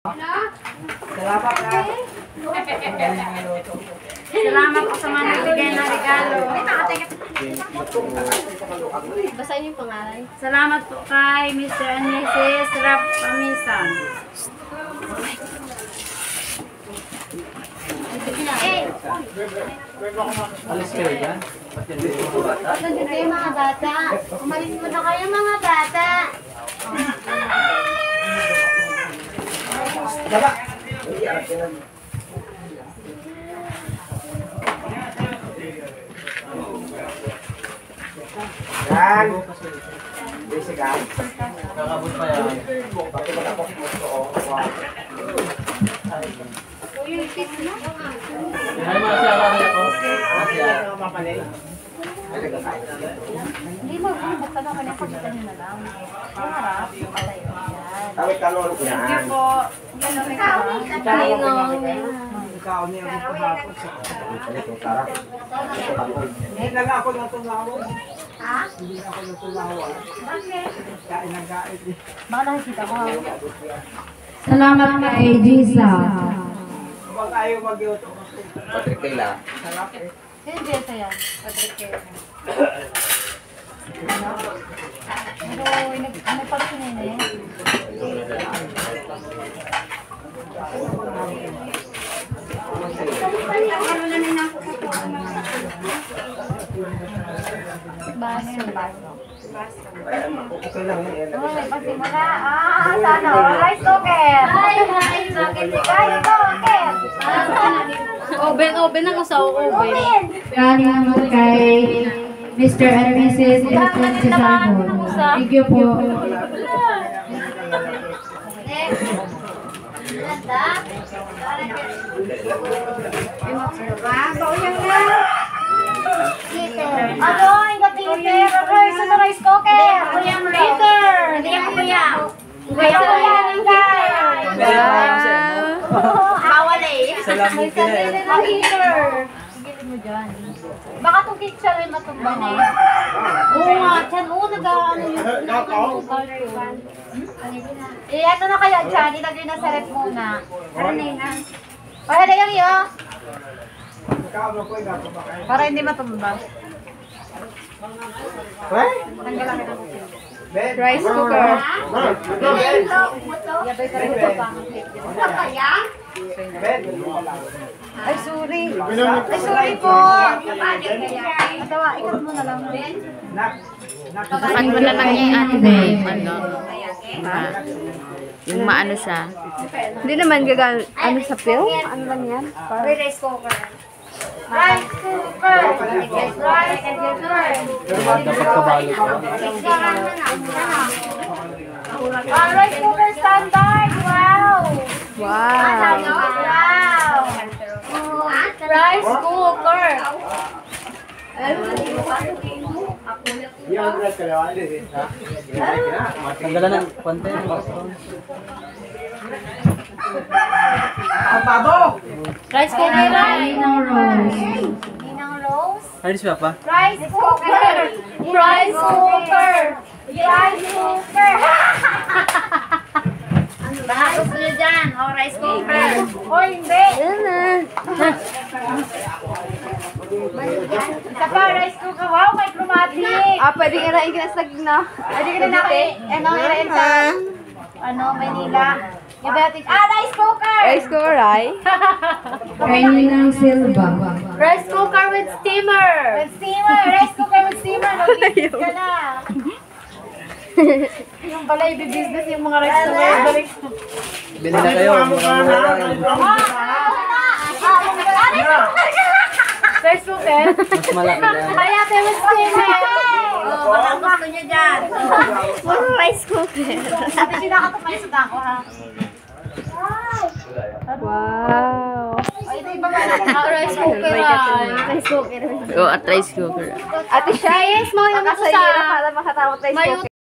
Salamat na. Salamat po sa mga nagbigay ng regalo. Basahin yung pangalan. Salamat po kay Mr. Anesis Rap Pamisan. Alis kayo dyan? Nandito kayo mga bata. Umalis mo na kayo mga bata. Baba! Yan! Basic yan. Kakabot pa yan. Bakit ba tapos mo ito? Ay, masya kami ako. Masya. Hindi mo, buksan ako na pagkita nyo na lang. Harap, patayo. Tawid kalor ko yan. Thank you po. Ikaw niya ang pahapon sa hindi lang ako natulawa. Ha? Hindi ako natulawa. Bakit? Kain ng kain. Baka nakikita ko. Salamat kay Jisa. Huwag kayo mag-iot. Patrick Kayla. Sarap eh. Sino Jessa yan? Pero, ano pala sinina eh? Baso. Okay lang yun. Ay, pati mo na. Sana all. Rice cooker. Ay, rice cooker. Rice cooker. Oven ako sa oven. Galing naman kay Mr. and Mrs. Innocent Cesarbo. Thank you po. Ano? Ingat heater. Rice sa rice cooker. Kuyang heater. Hindi ako kuya. Kuyang bawal eh. Salamat Sa nila ng heater. Gilid mo dyan. Baka itong cake siya rin matumba na eh. Oo nga, Chan. Oo, nag-ano yun. Eh, ano na kaya, Chan? Ilagay na sa rep muna. Para na yun ah. Para na yung iyo. Para hindi matumba. Tanggalan ka ng Rice cooker. Yabay ka rin ito pa. Ay, sorry. Ay, sorry po. Matawa, ikat mo na lang. Saan mo na lang yung yung maano siya. Hindi naman gagal ano sa film? Ano lang yan? Rice cooker. Rice cooker. Rice cooker. Dapat kabalo ka. Rice cooker standard. Wow. Wow. Wow. Rice cooker. Tanggalan ng konti. Ang babo! Rice cooker. Ninang Rose. Ninang Rose. Ano siya pa? Rice cooker. Rice cooker. Rice cooker. Bakit nyo dyan? O, rice cooker. O hindi. Isa pa, rice cooker. Wow, may chromatic. Pwede nga na ikinasag na. Pwede ka na ano, irain sa, Manila. Diabetic. Rice cooker. Rice cooker, ay? Kay Ninang Silva. Rice cooker with steamer. With steamer. Rice cooker with steamer. Nag-business ka na. Yung pala, i-business yung mga rice cooker. Balik. Bili na kayo. Rice cooker. Mas malaki yan. Kaya tayo with steamer. Baka gusto nyo dyan. Puro rice cooker. Sabi sinakatapay sa ako, ha? Wow. Ay, ito iba ba? Rice cooker, Rice cooker. Oo, at rice cooker. Ate siya, Yes, mo yung makasayira para makatawag rice May cooker.